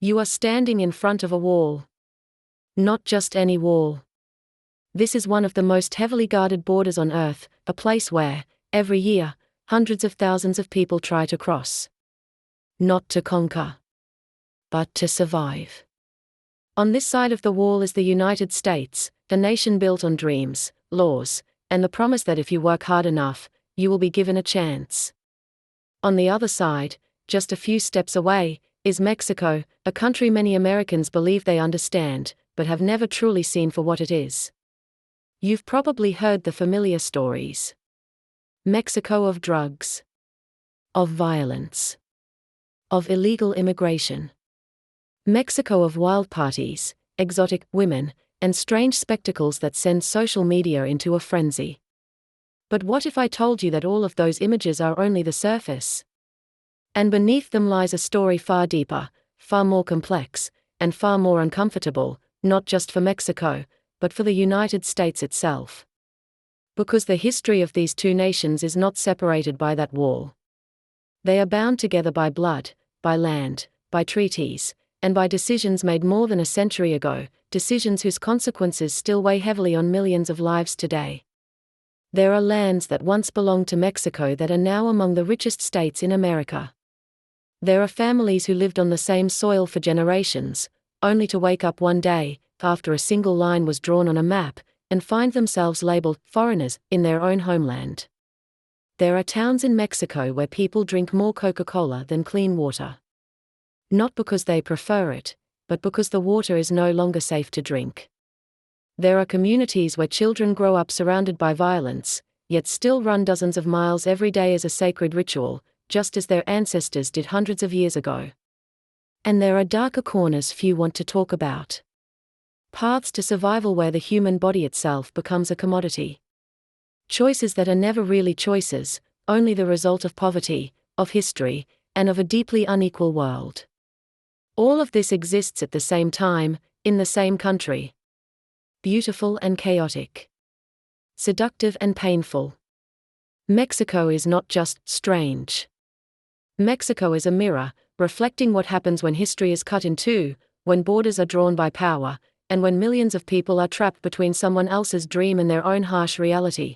You are standing in front of a wall. Not just any wall. This is one of the most heavily guarded borders on Earth, a place where, every year, hundreds of thousands of people try to cross. Not to conquer, but to survive. On this side of the wall is the United States, a nation built on dreams, laws, and the promise that if you work hard enough, you will be given a chance. On the other side, just a few steps away, is Mexico, a country many Americans believe they understand, but have never truly seen for what it is. You've probably heard the familiar stories. Mexico of drugs, of violence, of illegal immigration. Mexico of wild parties, exotic women, and strange spectacles that send social media into a frenzy. But what if I told you that all of those images are only the surface? And beneath them lies a story far deeper, far more complex, and far more uncomfortable, not just for Mexico, but for the United States itself. Because the history of these two nations is not separated by that wall. They are bound together by blood, by land, by treaties, and by decisions made more than a century ago, decisions whose consequences still weigh heavily on millions of lives today. There are lands that once belonged to Mexico that are now among the richest states in America. There are families who lived on the same soil for generations, only to wake up one day, after a single line was drawn on a map, and find themselves labeled foreigners in their own homeland. There are towns in Mexico where people drink more Coca-Cola than clean water. Not because they prefer it, but because the water is no longer safe to drink. There are communities where children grow up surrounded by violence, yet still run dozens of miles every day as a sacred ritual, just as their ancestors did hundreds of years ago. And there are darker corners few want to talk about. Paths to survival where the human body itself becomes a commodity. Choices that are never really choices, only the result of poverty, of history, and of a deeply unequal world. All of this exists at the same time, in the same country. Beautiful and chaotic. Seductive and painful. Mexico is not just strange. Mexico is a mirror, reflecting what happens when history is cut in two, when borders are drawn by power, and when millions of people are trapped between someone else's dream and their own harsh reality.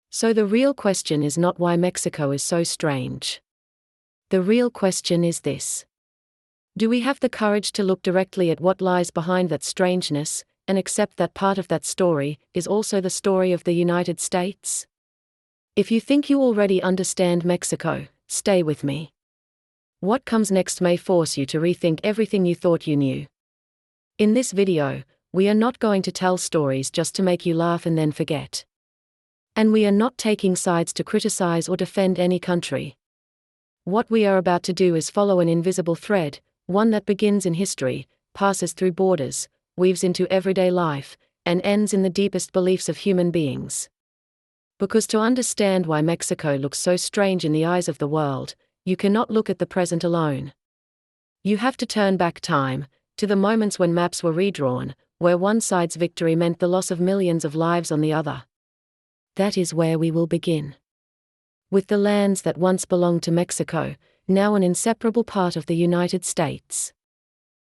So the real question is not why Mexico is so strange. The real question is this. Do we have the courage to look directly at what lies behind that strangeness, and accept that part of that story is also the story of the United States? If you think you already understand Mexico, stay with me. What comes next may force you to rethink everything you thought you knew. In this video, we are not going to tell stories just to make you laugh and then forget. And we are not taking sides to criticize or defend any country. What we are about to do is follow an invisible thread, one that begins in history, passes through borders, weaves into everyday life, and ends in the deepest beliefs of human beings. Because to understand why Mexico looks so strange in the eyes of the world, you cannot look at the present alone. You have to turn back time, to the moments when maps were redrawn, where one side's victory meant the loss of millions of lives on the other. That is where we will begin. With the lands that once belonged to Mexico, now an inseparable part of the United States.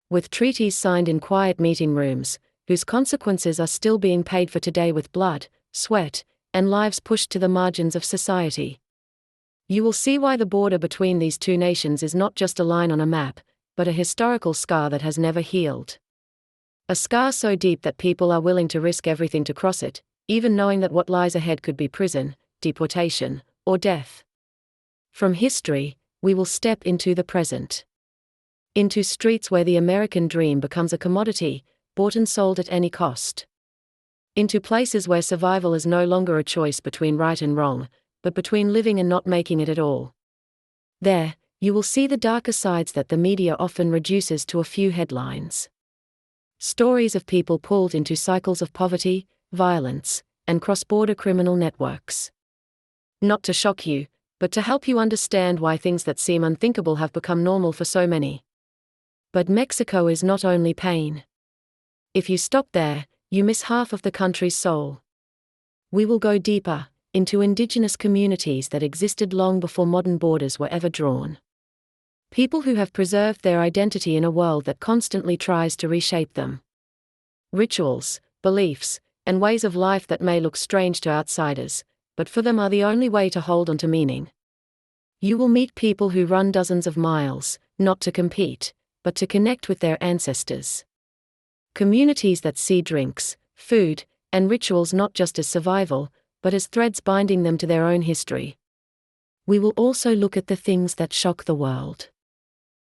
With treaties signed in quiet meeting rooms, whose consequences are still being paid for today with blood, sweat, and lives pushed to the margins of society. You will see why the border between these two nations is not just a line on a map, but a historical scar that has never healed. A scar so deep that people are willing to risk everything to cross it, even knowing that what lies ahead could be prison, deportation, or death. From history, we will step into the present. Into streets where the American dream becomes a commodity, bought and sold at any cost. Into places where survival is no longer a choice between right and wrong, but between living and not making it at all. There, you will see the darker sides that the media often reduces to a few headlines. Stories of people pulled into cycles of poverty, violence, and cross-border criminal networks. Not to shock you, but to help you understand why things that seem unthinkable have become normal for so many. But Mexico is not only pain. If you stop there, you miss half of the country's soul. We will go deeper, into indigenous communities that existed long before modern borders were ever drawn. People who have preserved their identity in a world that constantly tries to reshape them. Rituals, beliefs, and ways of life that may look strange to outsiders, but for them are the only way to hold on to meaning. You will meet people who run dozens of miles, not to compete, but to connect with their ancestors. Communities that see drinks, food, and rituals not just as survival, but as threads binding them to their own history. We will also look at the things that shock the world.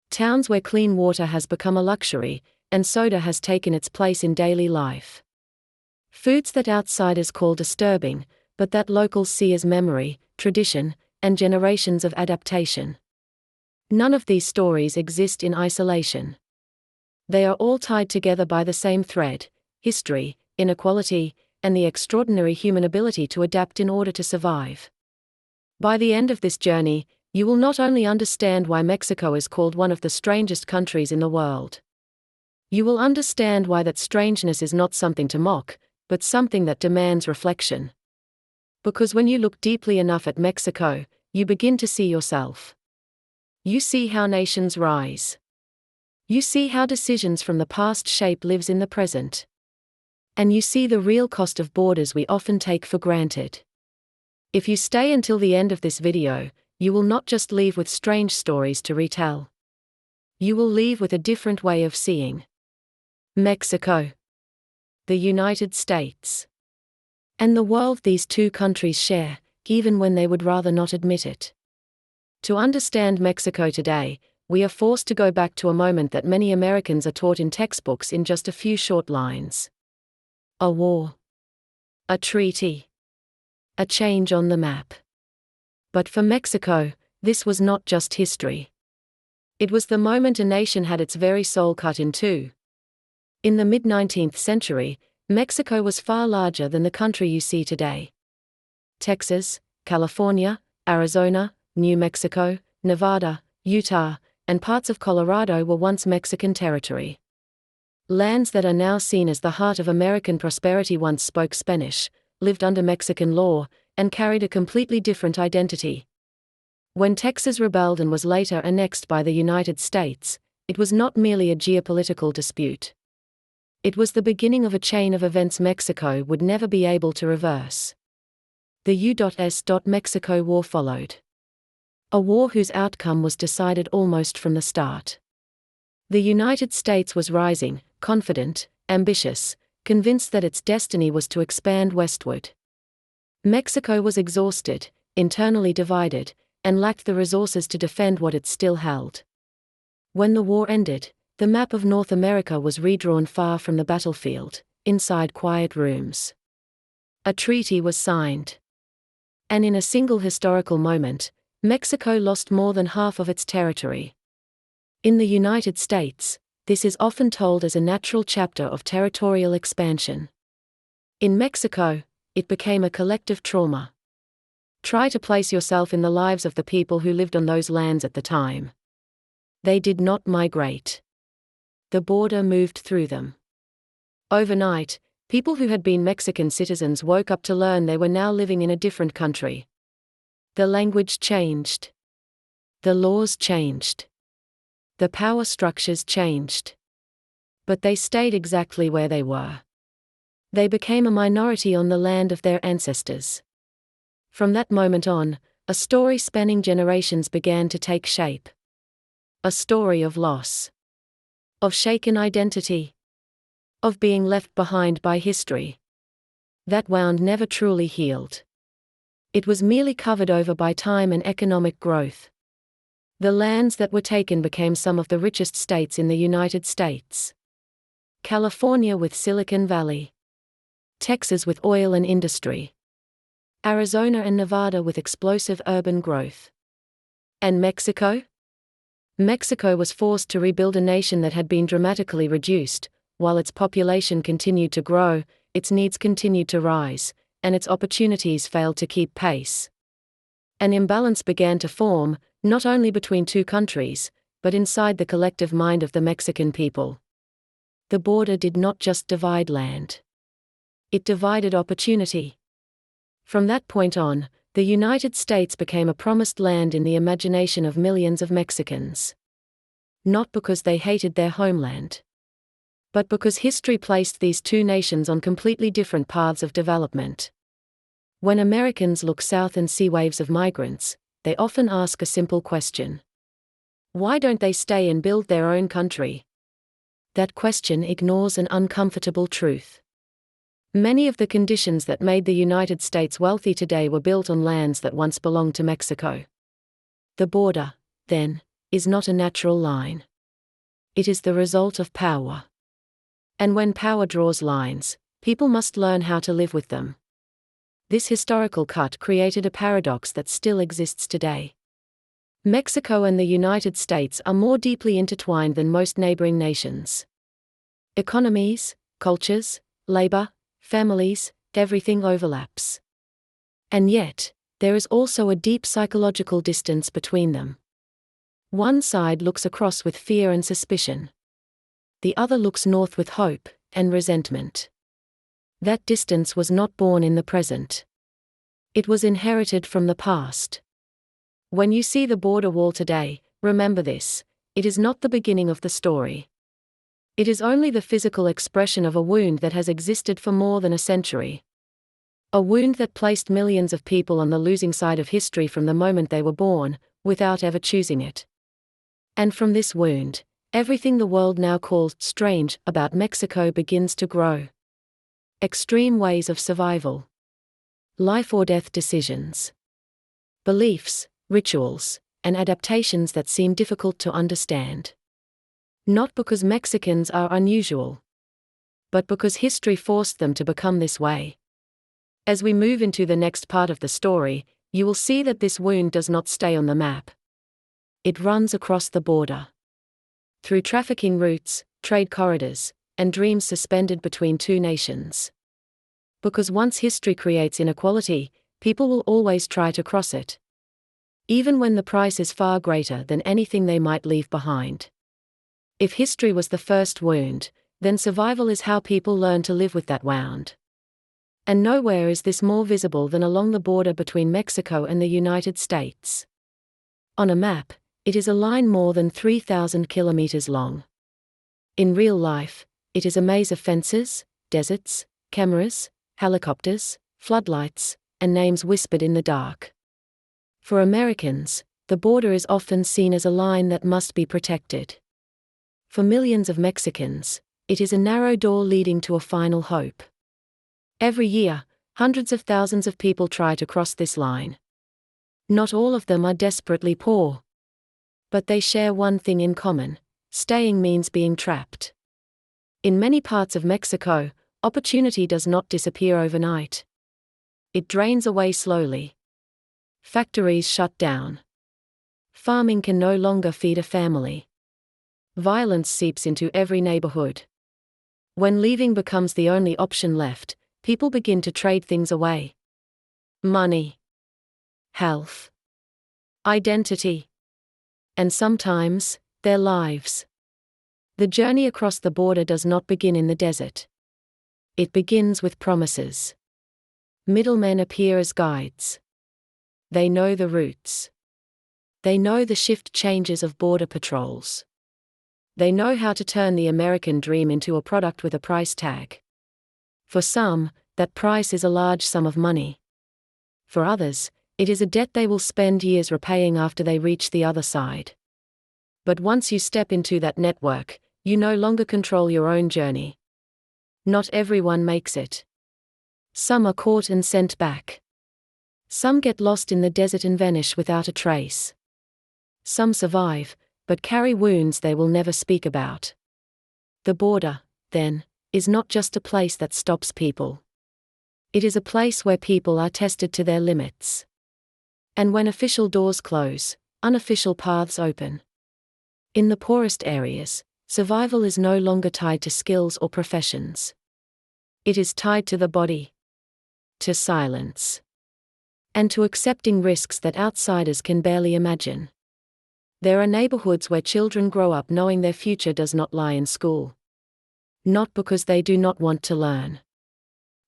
Towns where clean water has become a luxury, and soda has taken its place in daily life. Foods that outsiders call disturbing, but that locals see as memory, tradition, and generations of adaptation. None of these stories exist in isolation. They are all tied together by the same thread: history, inequality, and the extraordinary human ability to adapt in order to survive. By the end of this journey, you will not only understand why Mexico is called one of the strangest countries in the world. You will understand why that strangeness is not something to mock, but something that demands reflection. Because when you look deeply enough at Mexico, you begin to see yourself. You see how nations rise. You see how decisions from the past shape lives in the present. And you see the real cost of borders we often take for granted. If you stay until the end of this video, you will not just leave with strange stories to retell. You will leave with a different way of seeing Mexico, the United States, and the world these two countries share, even when they would rather not admit it. To understand Mexico today, we are forced to go back to a moment that many Americans are taught in textbooks in just a few short lines. A war. A treaty. A change on the map. But for Mexico, this was not just history. It was the moment a nation had its very soul cut in two. In the mid-19th century, Mexico was far larger than the country you see today. Texas, California, Arizona, New Mexico, Nevada, Utah, and parts of Colorado were once Mexican territory. Lands that are now seen as the heart of American prosperity once spoke Spanish, lived under Mexican law, and carried a completely different identity. When Texas rebelled and was later annexed by the United States, it was not merely a geopolitical dispute. It was the beginning of a chain of events Mexico would never be able to reverse. The U.S. Mexico War followed. A war whose outcome was decided almost from the start. The United States was rising, confident, ambitious, convinced that its destiny was to expand westward. Mexico was exhausted, internally divided, and lacked the resources to defend what it still held. When the war ended, the map of North America was redrawn far from the battlefield, inside quiet rooms. A treaty was signed. And in a single historical moment, Mexico lost more than half of its territory. In the United States, this is often told as a natural chapter of territorial expansion. In Mexico, it became a collective trauma. Try to place yourself in the lives of the people who lived on those lands at the time. They did not migrate. The border moved through them. Overnight, people who had been Mexican citizens woke up to learn they were now living in a different country. The language changed. The laws changed. The power structures changed. But they stayed exactly where they were. They became a minority on the land of their ancestors. From that moment on, a story spanning generations began to take shape. A story of loss. Of shaken identity. Of being left behind by history. That wound never truly healed. It was merely covered over by time and economic growth. The lands that were taken became some of the richest states in the United States. California with Silicon Valley. Texas with oil and industry. Arizona and Nevada with explosive urban growth. And Mexico? Mexico was forced to rebuild a nation that had been dramatically reduced. While its population continued to grow, its needs continued to rise, and its opportunities failed to keep pace. An imbalance began to form, not only between two countries, but inside the collective mind of the Mexican people. The border did not just divide land. It divided opportunity. From that point on, the United States became a promised land in the imagination of millions of Mexicans. Not because they hated their homeland, but because history placed these two nations on completely different paths of development. When Americans look south and see waves of migrants, they often ask a simple question. Why don't they stay and build their own country? That question ignores an uncomfortable truth. Many of the conditions that made the United States wealthy today were built on lands that once belonged to Mexico. The border, then, is not a natural line. It is the result of power. And when power draws lines, people must learn how to live with them. This historical cut created a paradox that still exists today. Mexico and the United States are more deeply intertwined than most neighboring nations. Economies, cultures, labor, families, everything overlaps. And yet, there is also a deep psychological distance between them. One side looks across with fear and suspicion. The other looks north with hope and resentment. That distance was not born in the present. It was inherited from the past. When you see the border wall today, remember this: it is not the beginning of the story. It is only the physical expression of a wound that has existed for more than a century. A wound that placed millions of people on the losing side of history from the moment they were born, without ever choosing it. And from this wound, everything the world now calls strange about Mexico begins to grow. Extreme ways of survival. Life or death decisions. Beliefs, rituals, and adaptations that seem difficult to understand. Not because Mexicans are unusual, but because history forced them to become this way. As we move into the next part of the story, you will see that this wound does not stay on the map. It runs across the border. Through trafficking routes, trade corridors, and dreams suspended between two nations. Because once history creates inequality, people will always try to cross it. Even when the price is far greater than anything they might leave behind. If history was the first wound, then survival is how people learn to live with that wound. And nowhere is this more visible than along the border between Mexico and the United States. On a map, it is a line more than 3,000 kilometers long. In real life, it is a maze of fences, deserts, cameras, helicopters, floodlights, and names whispered in the dark. For Americans, the border is often seen as a line that must be protected. For millions of Mexicans, it is a narrow door leading to a final hope. Every year, hundreds of thousands of people try to cross this line. Not all of them are desperately poor. But they share one thing in common: staying means being trapped. In many parts of Mexico, opportunity does not disappear overnight. It drains away slowly. Factories shut down. Farming can no longer feed a family. Violence seeps into every neighborhood. When leaving becomes the only option left, people begin to trade things away. Money, health, identity, and sometimes, their lives. The journey across the border does not begin in the desert. It begins with promises. Middlemen appear as guides. They know the routes. They know the shift changes of border patrols. They know how to turn the American dream into a product with a price tag. For some, that price is a large sum of money. For others, it is a debt they will spend years repaying after they reach the other side. But once you step into that network, you no longer control your own journey. Not everyone makes it. Some are caught and sent back. Some get lost in the desert and vanish without a trace. Some survive, but carry wounds they will never speak about. The border, then, is not just a place that stops people. It is a place where people are tested to their limits. And when official doors close, unofficial paths open. In the poorest areas, survival is no longer tied to skills or professions. It is tied to the body, to silence, and to accepting risks that outsiders can barely imagine. There are neighborhoods where children grow up knowing their future does not lie in school. Not because they do not want to learn,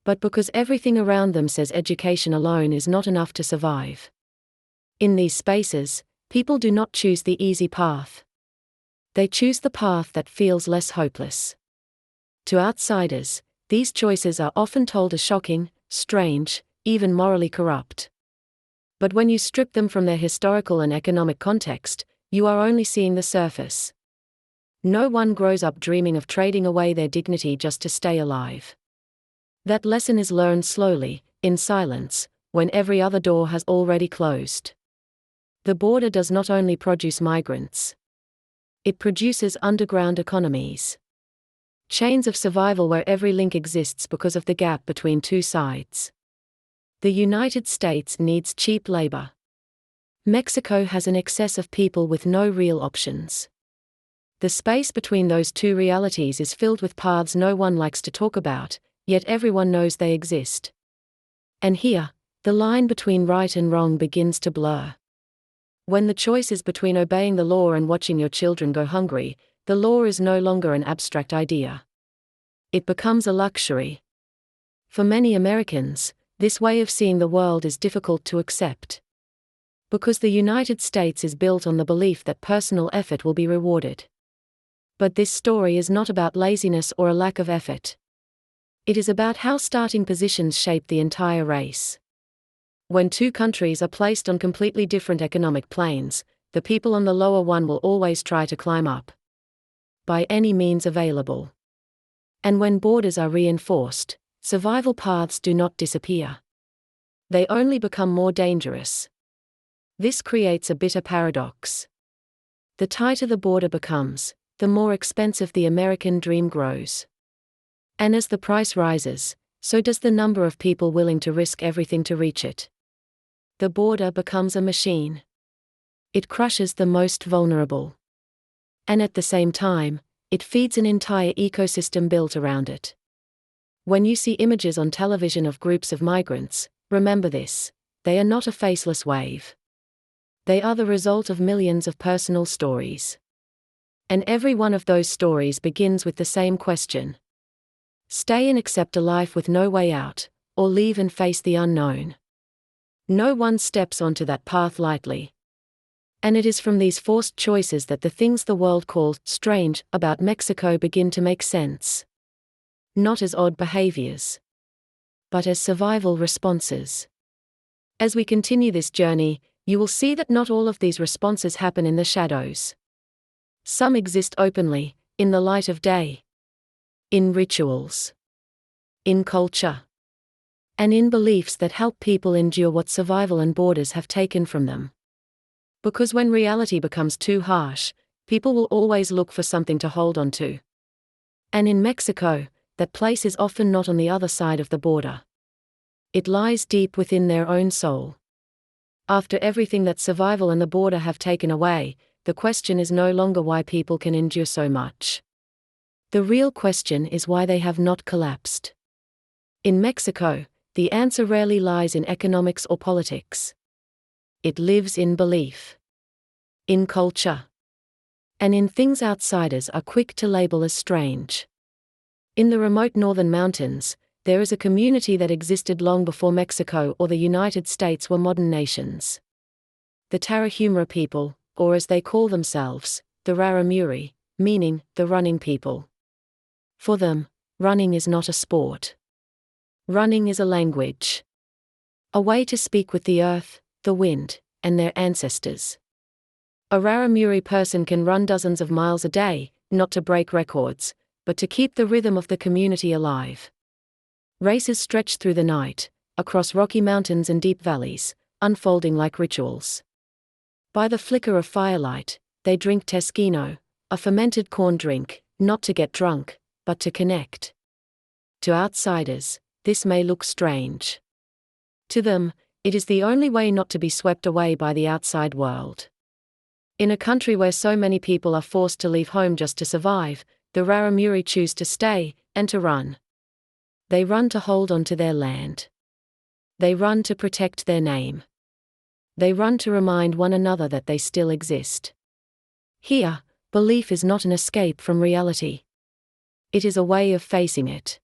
but because everything around them says education alone is not enough to survive. In these spaces, people do not choose the easy path. They choose the path that feels less hopeless. To outsiders, these choices are often told as shocking, strange, even morally corrupt. But when you strip them from their historical and economic context, you are only seeing the surface. No one grows up dreaming of trading away their dignity just to stay alive. That lesson is learned slowly, in silence, when every other door has already closed. The border does not only produce migrants. It produces underground economies. Chains of survival where every link exists because of the gap between two sides. The United States needs cheap labor. Mexico has an excess of people with no real options. The space between those two realities is filled with paths no one likes to talk about, yet everyone knows they exist. And here, the line between right and wrong begins to blur. When the choice is between obeying the law and watching your children go hungry, the law is no longer an abstract idea. It becomes a luxury. For many Americans, this way of seeing the world is difficult to accept. Because the United States is built on the belief that personal effort will be rewarded. But this story is not about laziness or a lack of effort. It is about how starting positions shape the entire race. When two countries are placed on completely different economic planes, the people on the lower one will always try to climb up. By any means available. And when borders are reinforced, survival paths do not disappear. They only become more dangerous. This creates a bitter paradox. The tighter the border becomes, the more expensive the American dream grows. And as the price rises, so does the number of people willing to risk everything to reach it. The border becomes a machine. It crushes the most vulnerable. And at the same time, it feeds an entire ecosystem built around it. When you see images on television of groups of migrants, remember this: they are not a faceless wave. They are the result of millions of personal stories. And every one of those stories begins with the same question. Stay and accept a life with no way out, or leave and face the unknown. No one steps onto that path lightly. And it is from these forced choices that the things the world calls strange about Mexico begin to make sense. Not as odd behaviors, but as survival responses. As we continue this journey, you will see that not all of these responses happen in the shadows. Some exist openly, in the light of day. In rituals. In culture. And in beliefs that help people endure what survival and borders have taken from them. Because when reality becomes too harsh, people will always look for something to hold on to. And in Mexico, that place is often not on the other side of the border. It lies deep within their own soul. After everything that survival and the border have taken away, the question is no longer why people can endure so much. The real question is why they have not collapsed. In Mexico, the answer rarely lies in economics or politics. It lives in belief. In culture. And in things outsiders are quick to label as strange. In the remote northern mountains, there is a community that existed long before Mexico or the United States were modern nations. The Tarahumara people, or as they call themselves, the Raramuri, meaning the running people. For them, running is not a sport. Running is a language. A way to speak with the earth, the wind, and their ancestors. A Raramuri person can run dozens of miles a day, not to break records, but to keep the rhythm of the community alive. Races stretch through the night, across rocky mountains and deep valleys, unfolding like rituals. By the flicker of firelight, they drink tesquino, a fermented corn drink, not to get drunk, but to connect. To outsiders, this may look strange. To them, it is the only way not to be swept away by the outside world. In a country where so many people are forced to leave home just to survive, the Raramuri choose to stay, and to run. They run to hold on to their land. They run to protect their name. They run to remind one another that they still exist. Here, belief is not an escape from reality. It is a way of facing it.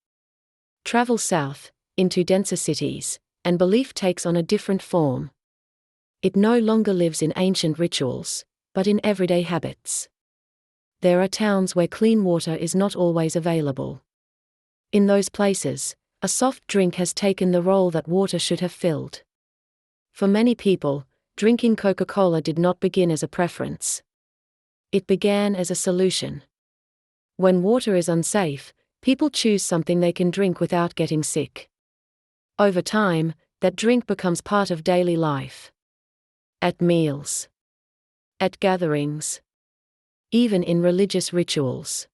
Travel south, into denser cities, and belief takes on a different form. It no longer lives in ancient rituals, but in everyday habits. There are towns where clean water is not always available. In those places, a soft drink has taken the role that water should have filled. For many people, drinking Coca-Cola did not begin as a preference. It began as a solution. When water is unsafe, people choose something they can drink without getting sick. Over time, that drink becomes part of daily life. At meals. At gatherings. Even in religious rituals.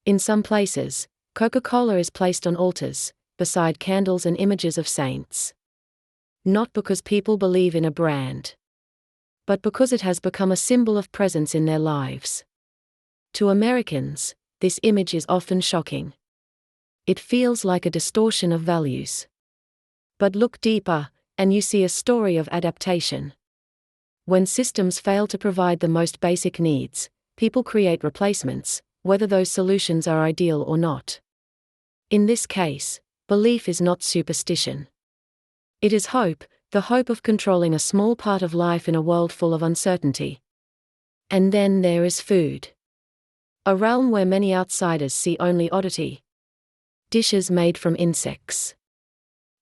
In some places, Coca-Cola is placed on altars, beside candles and images of saints. Not because people believe in a brand, but because it has become a symbol of presence in their lives. To Americans, this image is often shocking. It feels like a distortion of values. But look deeper, and you see a story of adaptation. When systems fail to provide the most basic needs, people create replacements, whether those solutions are ideal or not. In this case, belief is not superstition. It is hope, the hope of controlling a small part of life in a world full of uncertainty. And then there is food. A realm where many outsiders see only oddity. Dishes made from insects.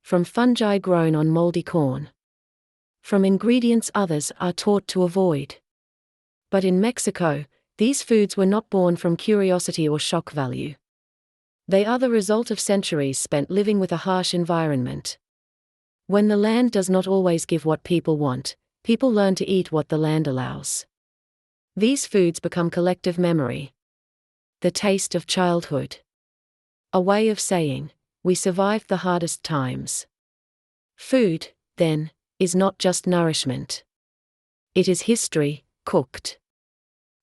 From fungi grown on moldy corn. From ingredients others are taught to avoid. But in Mexico, these foods were not born from curiosity or shock value. They are the result of centuries spent living with a harsh environment. When the land does not always give what people want, people learn to eat what the land allows. These foods become collective memory. The taste of childhood. A way of saying, we survived the hardest times. Food, then, is not just nourishment. It is history, cooked.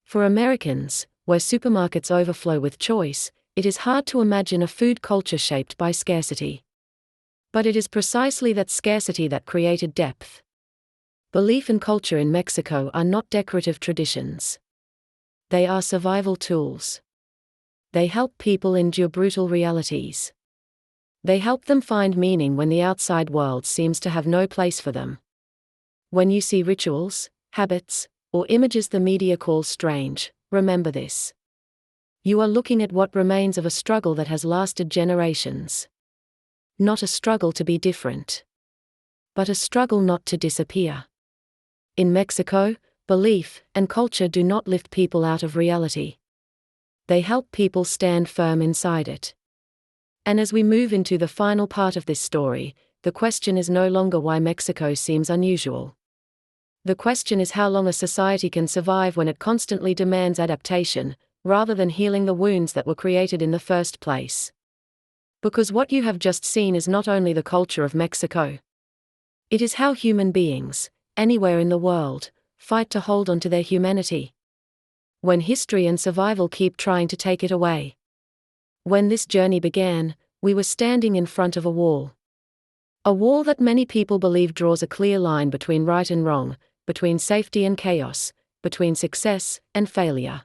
For Americans, where supermarkets overflow with choice, it is hard to imagine a food culture shaped by scarcity. But it is precisely that scarcity that created depth. Belief and culture in Mexico are not decorative traditions. They are survival tools. They help people endure brutal realities. They help them find meaning when the outside world seems to have no place for them. When you see rituals, habits, or images the media calls strange, remember this. You are looking at what remains of a struggle that has lasted generations. Not a struggle to be different, but a struggle not to disappear. In Mexico, belief and culture do not lift people out of reality. They help people stand firm inside it. And as we move into the final part of this story, the question is no longer why Mexico seems unusual. The question is how long a society can survive when it constantly demands adaptation, rather than healing the wounds that were created in the first place. Because what you have just seen is not only the culture of Mexico. It is how human beings, anywhere in the world, fight to hold on to their humanity. When history and survival keep trying to take it away. When this journey began, we were standing in front of a wall. A wall that many people believe draws a clear line between right and wrong, between safety and chaos, between success and failure.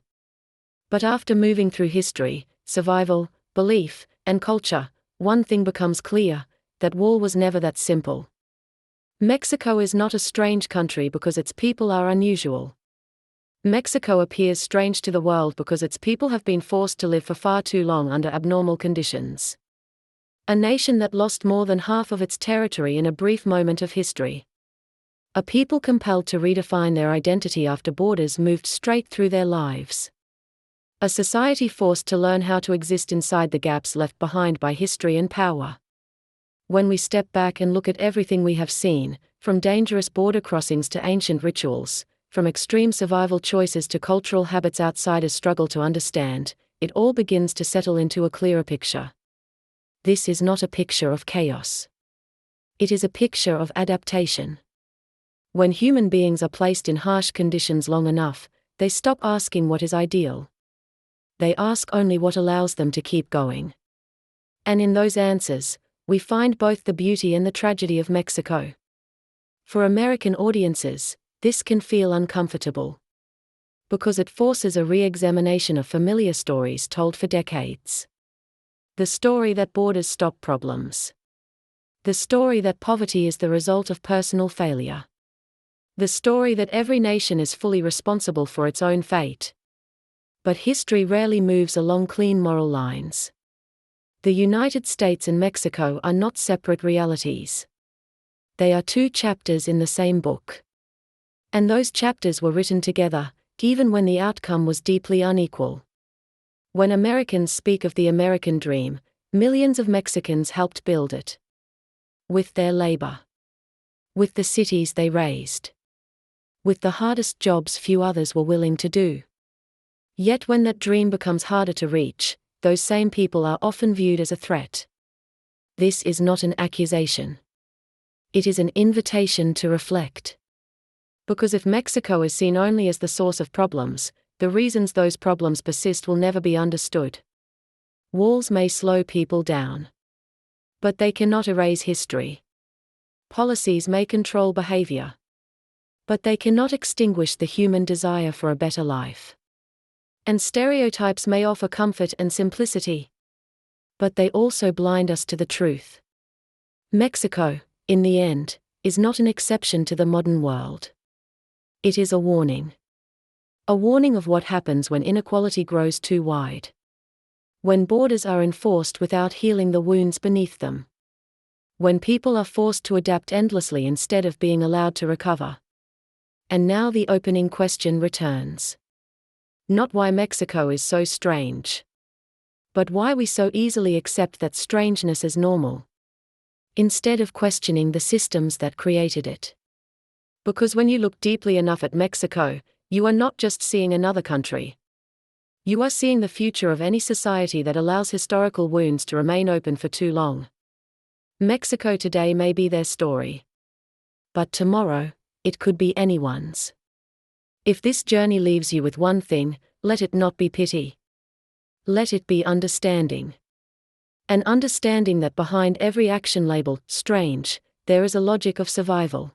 But after moving through history, survival, belief, and culture, one thing becomes clear: that wall was never that simple. Mexico is not a strange country because its people are unusual. Mexico appears strange to the world because its people have been forced to live for far too long under abnormal conditions. A nation that lost more than half of its territory in a brief moment of history. A people compelled to redefine their identity after borders moved straight through their lives. A society forced to learn how to exist inside the gaps left behind by history and power. When we step back and look at everything we have seen, from dangerous border crossings to ancient rituals, from extreme survival choices to cultural habits outsiders struggle to understand, it all begins to settle into a clearer picture. This is not a picture of chaos. It is a picture of adaptation. When human beings are placed in harsh conditions long enough, they stop asking what is ideal. They ask only what allows them to keep going. And in those answers, we find both the beauty and the tragedy of Mexico. For American audiences, this can feel uncomfortable. Because it forces a re-examination of familiar stories told for decades. The story that borders stop problems. The story that poverty is the result of personal failure. The story that every nation is fully responsible for its own fate. But history rarely moves along clean moral lines. The United States and Mexico are not separate realities. They are two chapters in the same book. And those chapters were written together, even when the outcome was deeply unequal. When Americans speak of the American dream, millions of Mexicans helped build it. With their labor. With the cities they raised. With the hardest jobs few others were willing to do. Yet when that dream becomes harder to reach, those same people are often viewed as a threat. This is not an accusation. It is an invitation to reflect. Because if Mexico is seen only as the source of problems, the reasons those problems persist will never be understood. Walls may slow people down. But they cannot erase history. Policies may control behavior. But they cannot extinguish the human desire for a better life. And stereotypes may offer comfort and simplicity. But they also blind us to the truth. Mexico, in the end, is not an exception to the modern world. It is a warning. A warning of what happens when inequality grows too wide. When borders are enforced without healing the wounds beneath them. When people are forced to adapt endlessly instead of being allowed to recover. And now the opening question returns. Not why Mexico is so strange. But why we so easily accept that strangeness as normal. Instead of questioning the systems that created it. Because when you look deeply enough at Mexico, you are not just seeing another country. You are seeing the future of any society that allows historical wounds to remain open for too long. Mexico today may be their story. But tomorrow, it could be anyone's. If this journey leaves you with one thing, let it not be pity. Let it be understanding. An understanding that behind every action labeled strange, there is a logic of survival.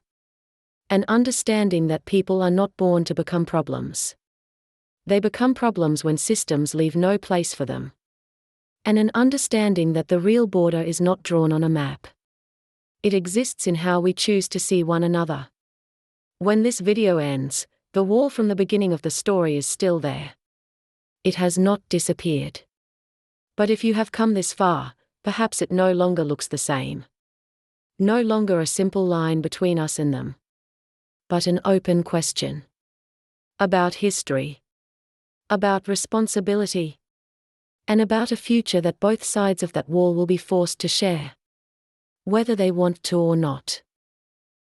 An understanding that people are not born to become problems. They become problems when systems leave no place for them. And an understanding that the real border is not drawn on a map. It exists in how we choose to see one another. When this video ends, the wall from the beginning of the story is still there. It has not disappeared. But if you have come this far, perhaps it no longer looks the same. No longer a simple line between us and them. But an open question. About history. About responsibility. And about a future that both sides of that wall will be forced to share. Whether they want to or not.